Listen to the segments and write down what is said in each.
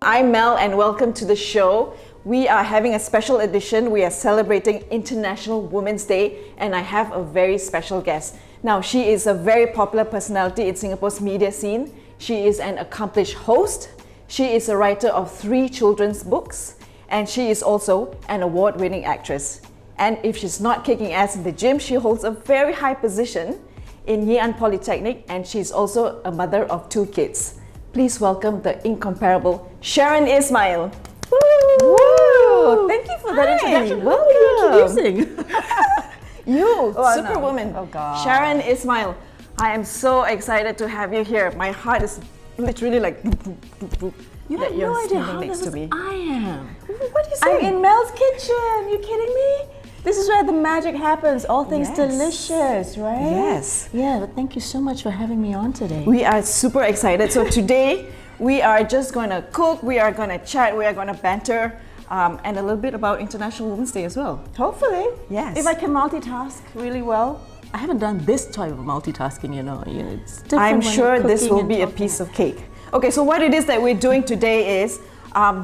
I'm Mel and welcome to the show. We are having a special edition. We are celebrating International Women's Day and I have a very special guest. Now, she is a very popular personality in Singapore's media scene. She is an accomplished host. She is a writer of 3 children's books and she is also an award-winning actress. And if she's not kicking ass in the gym, she holds a very high position in Ngee Polytechnic and she's also a mother of 2 kids. Please welcome the incomparable Sharon Ismail. Woo! Thank you for that introduction. Welcome. Who are you introducing? You, superwoman. No. Oh God. Sharon Ismail. I am so excited to have you here. My heart is literally like You that have you're no idea standing how next to me. I am. What are you I'm saying? in Mel's kitchen. You kidding me? This is where the magic happens. All things Yes. delicious, right? Yes. Yeah, but thank you so much for having me on today. We are super excited. So today we are just going to cook, we are going to chat, we are going to banter, and a little bit about International Women's Day as well. Hopefully. Yes. If I can multitask really well. I haven't done this type of multitasking, it's different. I'm when sure you're this cooking will and be a talking. piece of cake. Okay, so what it is that we're doing today is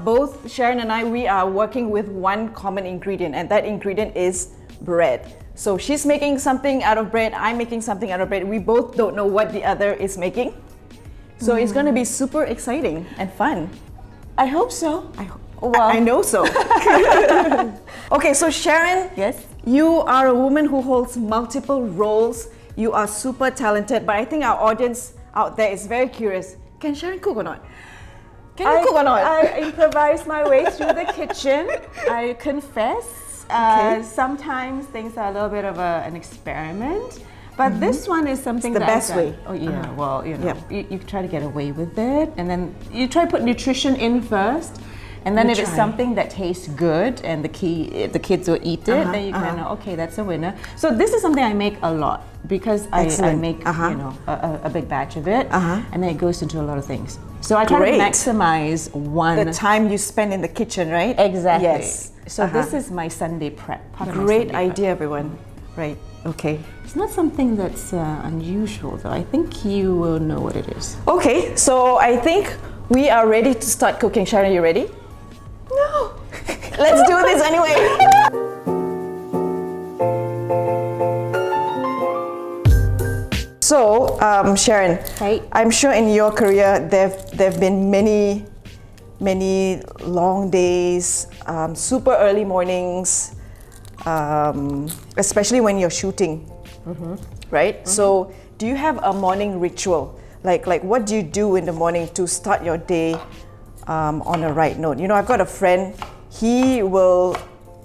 both Sharon and I, we are working with one common ingredient, and that ingredient is bread. So she's making something out of bread, I'm making something out of bread. We both don't know what the other is making. So it's going to be super exciting and fun. I hope so. I know so. Okay, so Sharon, Yes? you are a woman who holds multiple roles. You are super talented, but I think our audience out there is very curious. Can Sharon cook or not? Can you cook or not? I improvise my way through the kitchen. I confess. Okay. Sometimes things are a little bit of an experiment. But this one is something It's the that best I've done. way. Oh yeah, well, Yep. you try to get away with it, and then you try to put nutrition in first, and then You if it's try. something that tastes good and the kids will eat it, then you kind of okay, that's a winner. So this is something I make a lot because I Excellent. make a big batch of it, and then it goes into a lot of things. So I try Great. to maximize one. The time you spend in the kitchen, right? Exactly. Yes. So this is my Sunday prep. Part of my Great Sunday prep. idea, everyone. Right. Okay. It's not something that's unusual, though. I think you will know what it is. Okay, so I think we are ready to start cooking. Sharon, you ready? No. Let's do this anyway. So, Sharon, Hey. I'm sure in your career there've been many long days, super early mornings, especially when you're shooting, right? So, do you have a morning ritual? Like what do you do in the morning to start your day on a right note? I've got a friend. He will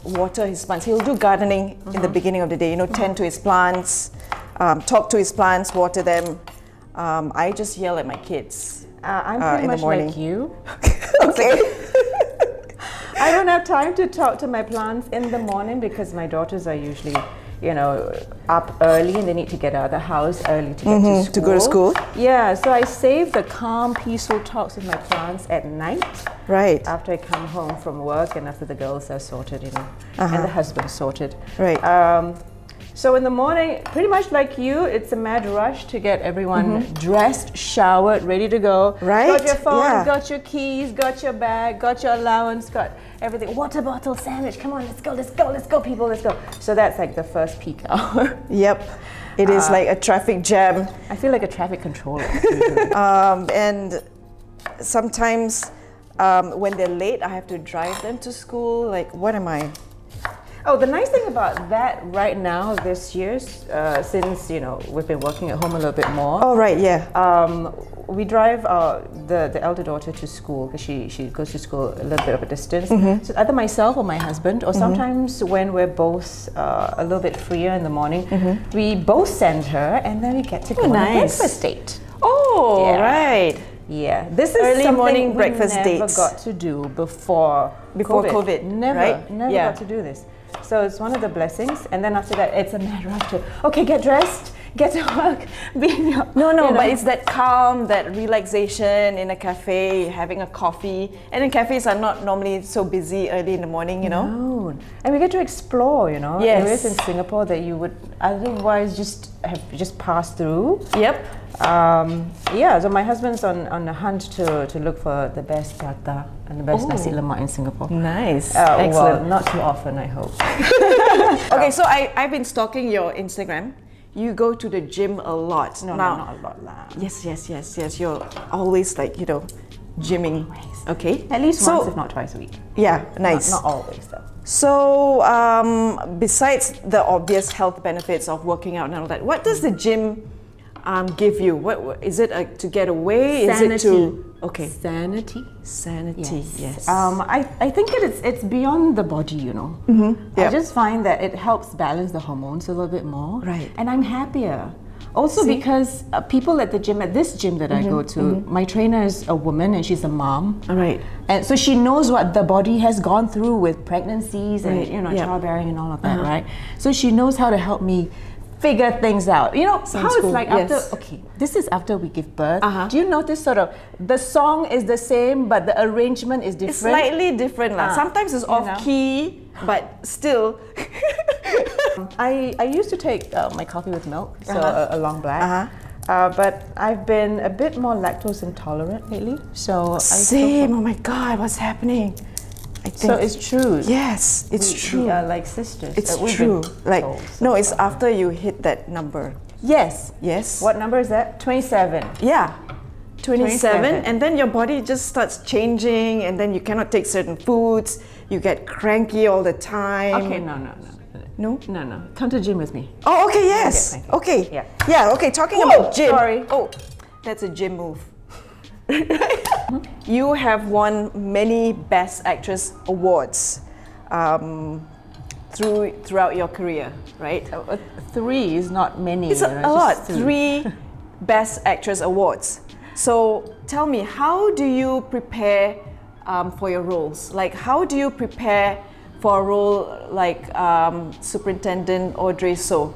water his plants. He'll do gardening in the beginning of the day. Tend to his plants. Talk to his plants, water them. I just yell at my kids I'm pretty in the much morning. like you. Okay. I don't have time to talk to my plants in the morning because my daughters are usually, up early and they need to get out of the house early to get to school. To go to school. Yeah, so I save the calm, peaceful talks with my plants at night. Right. After I come home from work and after the girls are sorted, and the husband's sorted. Right. So in the morning, pretty much like you, it's a mad rush to get everyone dressed, showered, ready to go. Right, Got your phone, yeah. got your keys, got your bag, got your allowance, got everything. Water bottle, sandwich, come on, let's go, people, let's go. So that's like the first peak hour. Yep. It is like a traffic jam. I feel like a traffic controller. And sometimes when they're late, I have to drive them to school. Like, what am I? Oh, the nice thing about that right now, this year, since we've been working at home a little bit more. Oh, right, yeah. We drive the elder daughter to school because she goes to school a little bit of a distance. So either myself or my husband, or sometimes when we're both a little bit freer in the morning, we both send her, and then we get to go on a nice. breakfast date. Oh, Yeah. right. Yeah, this is Early something morning we breakfast never dates. got to do before COVID, Never, right? never got to do this. So it's one of the blessings, and then after that, it's a mad rush to get dressed, get to work, being No, but it's that calm, that relaxation in a cafe, having a coffee. And then cafes are not normally so busy early in the morning, you know? No. And we get to explore, Yes. areas in Singapore that you would otherwise just passed through. Yep. So my husband's on the hunt to look for the best prata and the best nasi lemak in Singapore. Nice. Well, Excellent. not too often, I hope. Okay, so I've been stalking your Instagram. You go to the gym a lot. No, Now, not a lot lah. Yes. You're always gymming. Always. Okay. At least once, if not twice a week. Yeah, nice. Not always though. So, besides the obvious health benefits of working out and all that, what does the gym give you? What is it to get away? Sanity. Is it to Sanity. sanity? Yes. I think it's beyond the body, Yep. I just find that it helps balance the hormones a little bit more. Right. And I'm happier. Also See? because people at this gym that I go to, my trainer is a woman and she's a mom. All right. And so she knows what the body has gone through with pregnancies and Right. Yep. childbearing and all of that, right? So she knows how to help me figure things out. How it's cool. like Yes. this is after we give birth. Uh-huh. Do you notice sort of the song is the same but the arrangement is different? It's slightly different, lah. Sometimes it's off know. key, but still. I used to take my coffee with milk, so a long black. But I've been a bit more lactose intolerant lately, so Same. Oh my God, what's happening? I think. So it's true. Yes, it's true. We are like sisters. It's We've true. been told, so No, it's after you hit that number. Yes. Yes. What number is that? 27. Yeah. 27, 27. and then your body just starts changing, and then you cannot take certain foods. You get cranky all the time. Okay, no. No? No. Come to gym with me. Oh, okay, yes. Okay, Okay. Yeah. Yeah, okay, talking Whoa, about gym. sorry. Oh, that's a gym move. You have won many Best Actress awards throughout your career, right? 3 is not many. It's a just lot. 3. 3 Best Actress awards. So tell me, how do you prepare for your roles? Like, how do you prepare for a role like Superintendent Audrey So?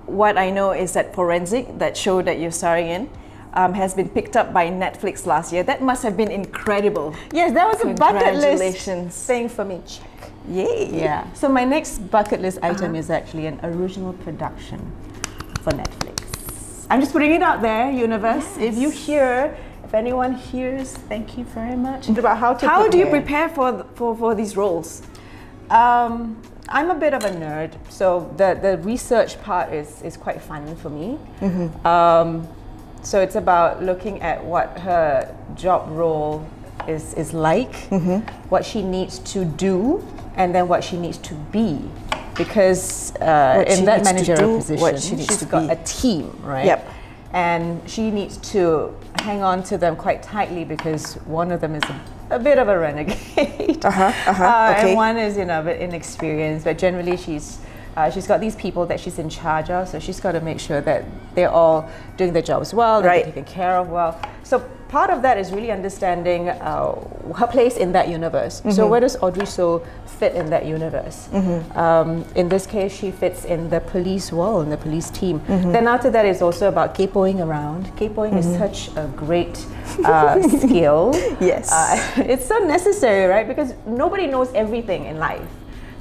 What I know is that Forensic, that show that you're starring in, has been picked up by Netflix last year. That must have been incredible. Yes, that was a bucket list Congratulations. thing for me. Check. Yay. Yeah. So my next bucket list item is actually an original production for Netflix. I'm just putting it out there, universe. If you hear, if anyone hears, thank you very much. About How do you prepare for these roles? I'm a bit of a nerd, so the research part is quite fun for me. So it's about looking at what her job role is like, what she needs to do, and then what she needs to be. Because in that managerial position, she's got a team, right? Yep. And she needs to hang on to them quite tightly because one of them is a bit of a renegade. Okay. And one is, a bit inexperienced, but generally she's got these people that she's in charge of, so she's got to make sure that they're all doing their jobs well, they're taken care of well. So part of that is really understanding her place in that universe. So where does Audrey So fit in that universe? In this case, she fits in the police world, in the police team. Then after that, it's also about capoing around. Capoing is such a great skill. Yes. It's so necessary, right? Because nobody knows everything in life.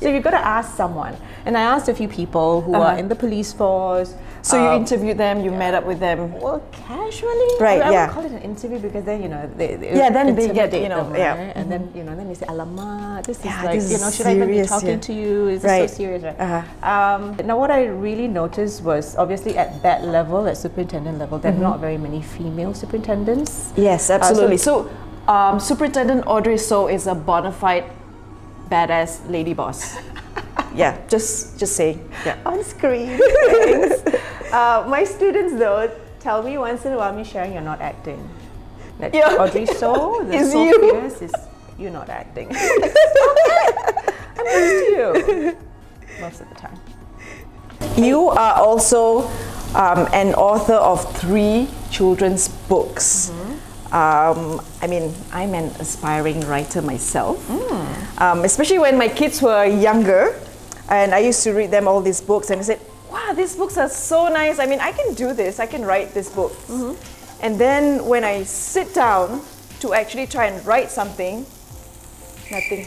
So you've got to ask someone. And I asked a few people who are in the police force. So you interviewed them, you met up with them. Well, casually. Right, I yeah. would call it an interview because then, they then they get, intimidate them, yeah. right? And then, then they say, alamak, this is Yeah, like, this is should I even be serious, talking to you? Is Right. this so serious, right? Now, what I really noticed was, obviously at that level, at superintendent level, there are not very many female superintendents. Yes, absolutely. So Superintendent Audrey So is a bona fide badass lady boss. Yeah, just saying. Yeah. On screen. Thanks. My students, though, tell me once in a while, Sharon, you're not acting. Like, Yeah. Audrey So, the Is so you. fierce is you're not acting. I'm next to you. Most of the time. You are also an author of 3 children's books. I mean, I'm an aspiring writer myself, especially when my kids were younger, and I used to read them all these books, and I said, wow, these books are so nice. I mean, I can do this. I can write this book. And then when I sit down to actually try and write something, nothing.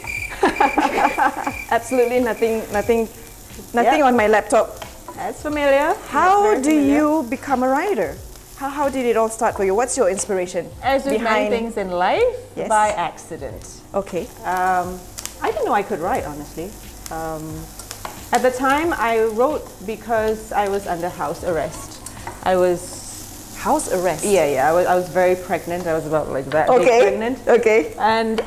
Absolutely nothing on my laptop. That's familiar. How do you become a writer? How did it all start for you? What's your inspiration? As with many things in life, Yes. by accident. Okay. I didn't know I could write, honestly. At the time, I wrote because I was under house arrest. I was House arrest. yeah. I was very pregnant. I was about like that big Okay. pregnant. Okay. And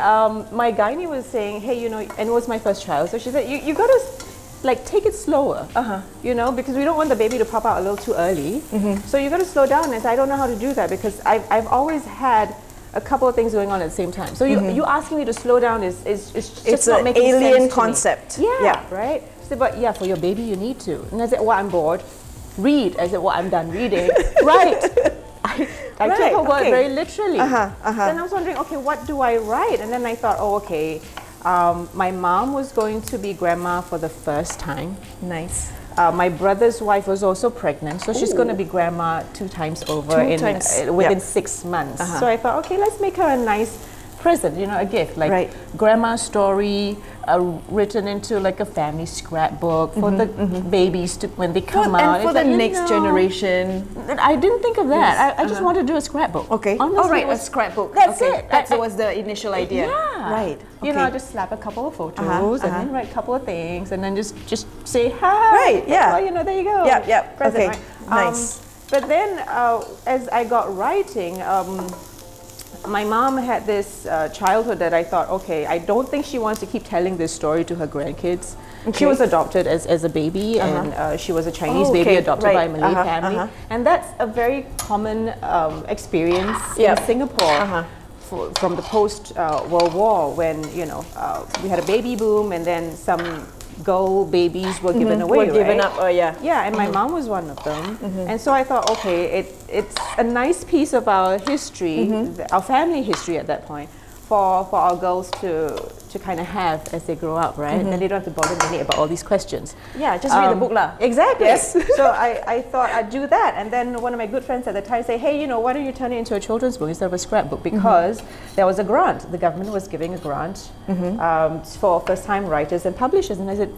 my gynae was saying, hey, you know, and it was my first child, so she said, you gotta like take it slower, you know, because we don't want the baby to pop out a little too early. So you gotta slow down. And I said, I don't know how to do that because I've always had a couple of things going on at the same time. So you asking me to slow down is just It's not an making sense alien to me. concept. Yeah, right? She said, but yeah, for your baby you need to. And I said, well, I'm bored. Read. I said, well, I'm done reading. Right. I Right, took her word okay. very literally. Then I was wondering, okay, what do I write? And then I thought, oh, okay, my mom was going to be grandma for the first time. Nice. My brother's wife was also pregnant, so she's going to be grandma 2 times over within 6 months. So I thought, okay, let's make her a nice present, you know, a gift, like Right. grandma's story written into like a family scrapbook for the babies to when they come out. And for It's the like, you next know, generation. I didn't think of that. I just wanted to do a scrapbook. Okay. Honestly, All right, it was a scrapbook. That's Okay. it. That was the initial idea. Yeah. Right. You know, Okay. just slap a couple of photos and then write a couple of things and then just say hi. Right, yeah. Well, you know, there you go. Yep. Present, Okay. right? Nice. But then as I got writing, my mom had this childhood that I thought, okay, I don't think she wants to keep telling this story to her grandkids. She was adopted as a baby and she was a Chinese baby adopted by a Malay family. And that's a very common experience in Singapore. From the post-World War, when you know we had a baby boom, and then some girl babies were given away. Were given right? up. Oh yeah. Yeah, and my mom was one of them. And so I thought, okay, it's a nice piece of our history, our family history at that point, for our girls to kind of have as they grow up, right? And then they don't have to bother Nelly about all these questions. Yeah, just read the book lah. Exactly. Yes. So I thought I'd do that. And then one of my good friends at the time said, hey, you know, why don't you turn it into a children's book instead of a scrapbook? Because there was a grant. The government was giving a grant for first-time writers and publishers. And I said,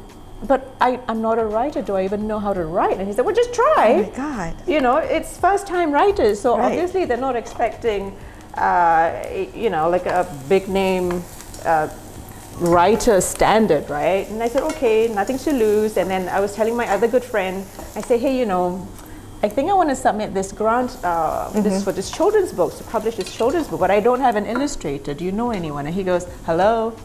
but I'm not a writer. Do I even know how to write? And he said, well, just try. Oh my God. You know, it's first-time writers. So Right. obviously they're not expecting, you know, like a big name writer standard, right? And I said, okay, nothing to lose. And then I was telling my other good friend, I said, hey, you know, I think I want to submit this grant for this children's book, to publish this children's book, but I don't have an illustrator. Do you know anyone? And he goes, hello.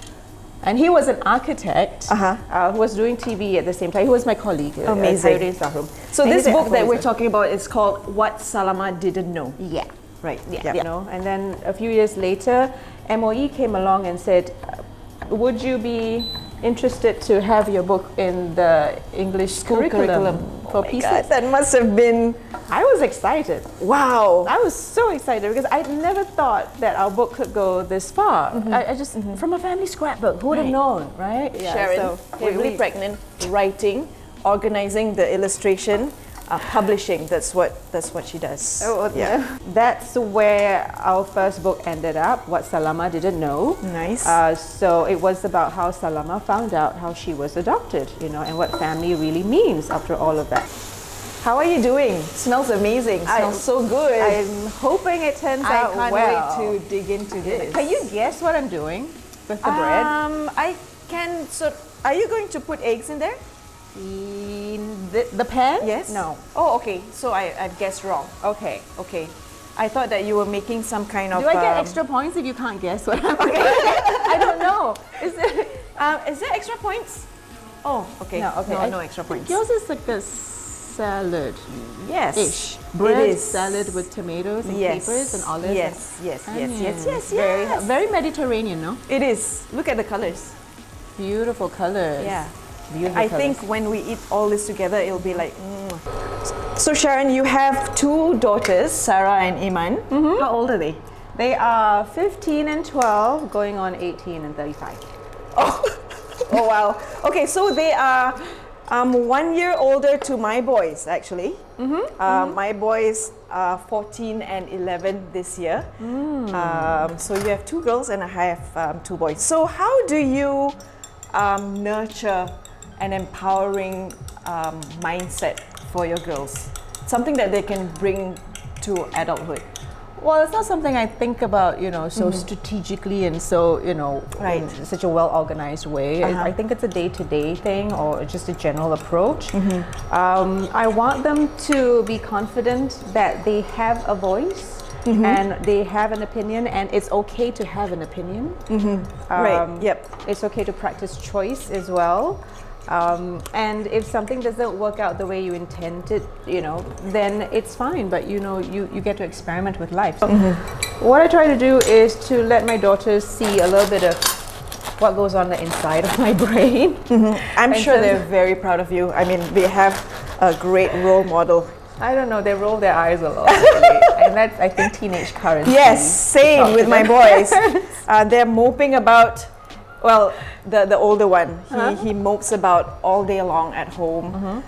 And he was an architect who was doing TV at the same time. He was my colleague. Amazing. At Staffroom. So And he this said, book that "Oh, we're is it?" talking about is called What Salama Didn't Know. Yeah. Right. You know, and then a few years later, MOE came along and said, would you be interested to have your book in the English curriculum for Oh my pieces? God, that must have been, I was excited. wow. I was so excited because I never thought that our book could go this far. I just, from a family scrapbook, who would have known, right? Yeah, Sharon, so heavily pregnant, writing, organizing the illustration, publishing. That's what she does. Oh, yeah. That's where our first book ended up, What Salama Didn't Know. Nice. So it was about how Salama found out how she was adopted, you know, and what family really means after all of that. How are you doing? Smells amazing. Smells so good. I'm hoping it turns I out can't well. wait to dig into this. Can you guess what I'm doing with the bread? I can. So, are you going to put eggs in there? In the pan? Yes. No. Oh, okay. So I've guessed wrong. Okay. Okay. I thought that you were making some kind of. Do I get extra points if you can't guess what I'm doing? I don't know. Is there extra points? Oh, okay. No, okay. No extra points. Yours is like a salad. Yes. Ish. Bread is. salad with tomatoes and Yes. capers and olives. Yes. Very, very Mediterranean, no? It is. Look at the colors. Beautiful colors. Yeah. Beautiful I colors. think when we eat all this together, it'll be like. So Sharon, you have 2 daughters, Sarah and Iman. How old are they? They are 15 and 12, going on 18 and 35. Oh, oh wow. Okay, so they are 1 year older to my boys, actually. My boys are 14 and 11 this year. So you have 2 girls and I have 2 boys. So how do you nurture an empowering mindset for your girls? Something that they can bring to adulthood. Well, it's not something I think about, so strategically and so, Right. in such a well-organized way. I think it's a day-to-day thing or just a general approach. I want them to be confident that they have a voice and they have an opinion, and it's okay to have an opinion. Right, yep. It's okay to practice choice as well. And if something doesn't work out the way you intended, then it's fine, but you get to experiment with life. So what I try to do is to let my daughters see a little bit of what goes on the inside of my brain. I'm sure they're very proud of you. I mean, they have a great role model. I don't know, they roll their eyes a lot, really. And that's, I think, teenage currency. Yes, same with my boys. They're moping about. Well, the older one, he mopes about all day long at home.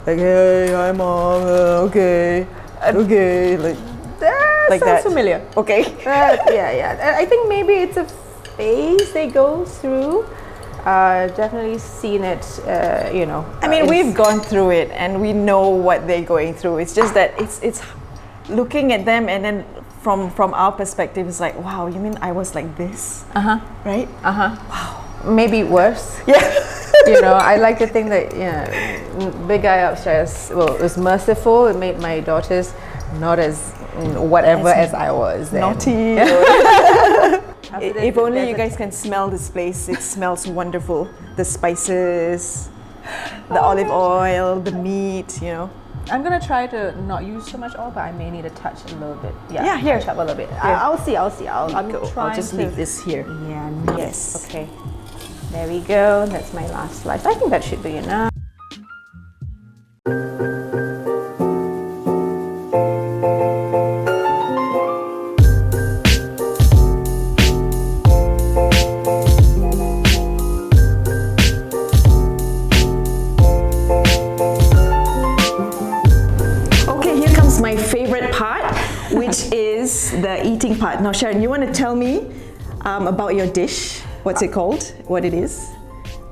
Like, hey, hi mom, okay, like That like sounds that. familiar. Okay. Yeah. I think maybe it's a phase they go through. Definitely seen it, I mean, we've gone through it and we know what they're going through. It's just that it's looking at them and then from our perspective, it's like, wow, you mean I was like this? Right? Wow. Maybe worse. Yeah. I like to think that, big guy upstairs, was merciful. It made my daughters not as whatever as I was. Then. Naughty. If only you guys can smell this place. It smells wonderful. The spices, the olive oil, the meat, I'm gonna try to not use so much oil, but I may need to touch a little bit. Yeah, here. Touch up a little bit. I'll see. I'm I'll trying just to leave this here. Yeah. Yes. Okay. There we go. That's my last slice. I think that should be enough. My favorite part, which is the eating part. Now, Sharon, you want to tell me about your dish? What's it called? What it is?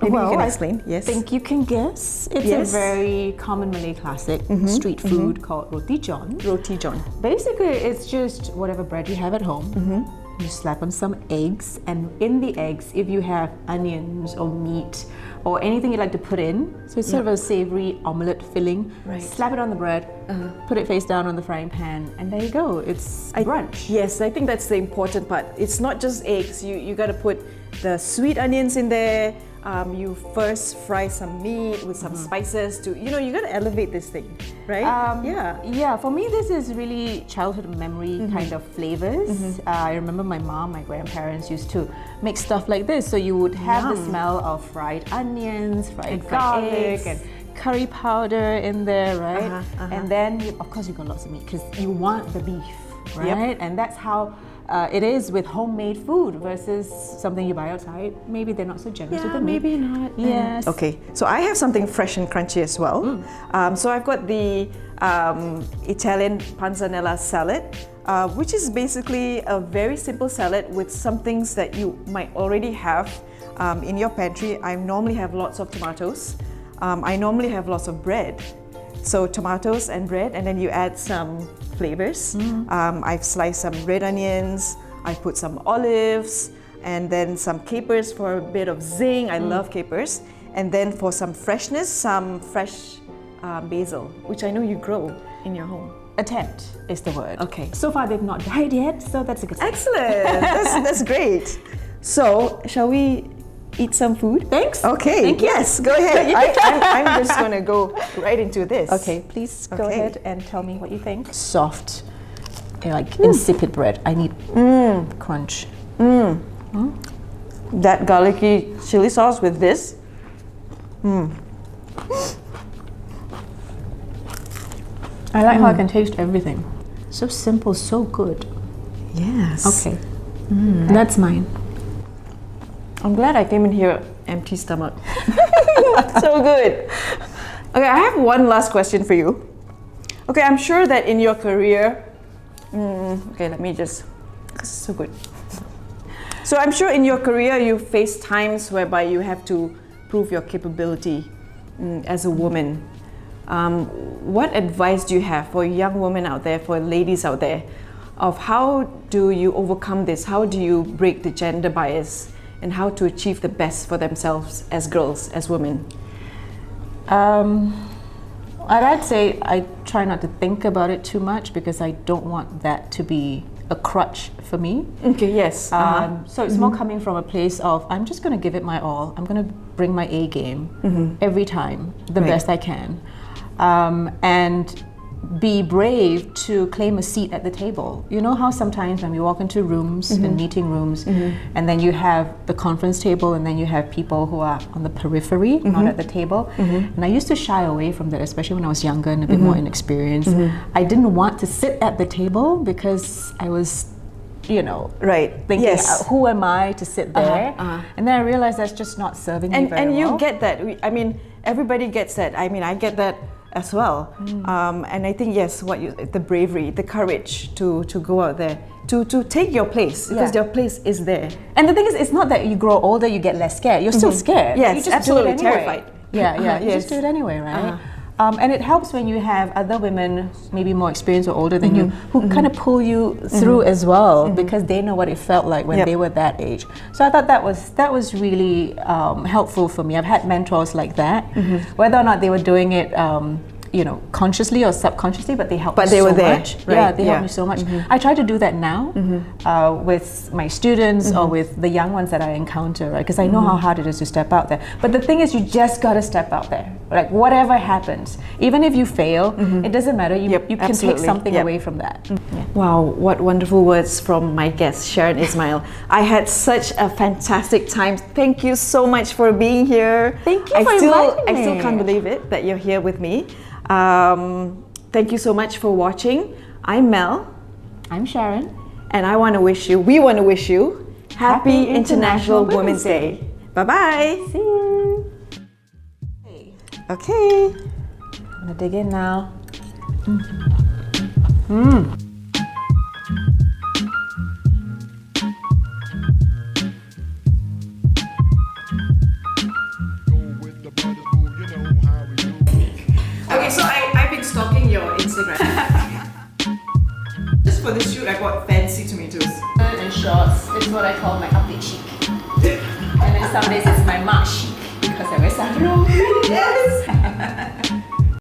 Maybe you can explain. Yes. I think you can guess. It's a very common Malay classic street food called roti john. Roti john. Basically, it's just whatever bread you have at home. You slap on some eggs, and in the eggs, if you have onions or meat or anything you like to put in, so it's sort of a savory omelette filling, slap it on the bread, put it face down on the frying pan, and there you go. It's brunch. Yes, I think that's the important part. It's not just eggs. You got to put the sweet onions in there. You first fry some meat with some spices to, you got to elevate this thing, right? Yeah, for me this is really childhood memory kind of flavors. I remember my mom, my grandparents used to make stuff like this. So you would have the smell of fried onions, fried garlic, and curry powder in there, right? And then, of course, you got lots of meat because you want the beef, right? And that's how it is with homemade food versus something you buy outside. Maybe they're not so generous with the meat. Maybe not. Yes. Okay, so I have something fresh and crunchy as well. So I've got the Italian Panzanella salad, which is basically a very simple salad with some things that you might already have in your pantry. I normally have lots of tomatoes. I normally have lots of bread. So tomatoes and bread, and then you add some flavors. I've sliced some red onions, I put some olives, and then some capers for a bit of zing. I love capers. And then for some freshness, some fresh basil, which I know you grow in your home. Attempt is the word. Okay. So far they've not died yet, so that's a good sign. Excellent. That's great. So, shall we eat some food? Thanks. Okay. Thank you. Yes, go ahead. I'm just going to go right into this. Okay, please go ahead and tell me what you think. Soft, like insipid bread. I need crunch. That garlicky chili sauce with this. I like how I can taste everything. So simple, so good. Yes. Okay. That's mine. I'm glad I came in here empty stomach. So good. Okay, I have one last question for you. Okay, I'm sure that in your career, okay, let me just, this is so good. So I'm sure in your career you face times whereby you have to prove your capability as a woman. What advice do you have for young women out there, for ladies out there, of how do you overcome this? How do you break the gender bias and how to achieve the best for themselves as girls, as women? I'd say I try not to think about it too much because I don't want that to be a crutch for me. Okay, yes. So it's more coming from a place of I'm just going to give it my all. I'm going to bring my A game every time, the best I can. And be brave to claim a seat at the table. You know how sometimes when we walk into rooms and meeting rooms and then you have the conference table and then you have people who are on the periphery, not at the table. And I used to shy away from that, especially when I was younger and a bit more inexperienced. I didn't want to sit at the table because I was, you know, thinking, who am I to sit there? And then I realized that's just not serving me very well. And you get that. I mean, everybody gets that. I mean, I get that as well. And I think, yes, the bravery, the courage to go out there, to take your place, because your place is there. And the thing is, it's not that you grow older, you get less scared. You're still scared. Yes, you just absolutely do it anyway. terrified. Yeah, you just do it anyway, right? And it helps when you have other women, maybe more experienced or older than you, who kind of pull you through as well, because they know what it felt like when they were that age. So I thought that was really helpful for me. I've had mentors like that, whether or not they were doing it you know, consciously or subconsciously, but they helped me so much. Right? Yeah, they helped me so much. I try to do that now with my students or with the young ones that I encounter, right? Because I know how hard it is to step out there. But the thing is, you just got to step out there. Like, whatever happens, even if you fail, it doesn't matter. You can take something away from that. Wow, what wonderful words from my guest, Sharon Ismail. I had such a fantastic time. Thank you so much for being here. Thank you for inviting me. I still can't believe it that you're here with me. Thank you so much for watching. I'm Mel. I'm Sharon. And we want to wish you Happy International Women's Day. Bye-bye. See you. Okay. I'm gonna dig in now. Okay, so I've been stalking your Instagram. Just for this shoot, I bought fancy tomatoes. And shorts. It's what I call my update chic. And then some days it's my March chic because I wear sarong. Yes!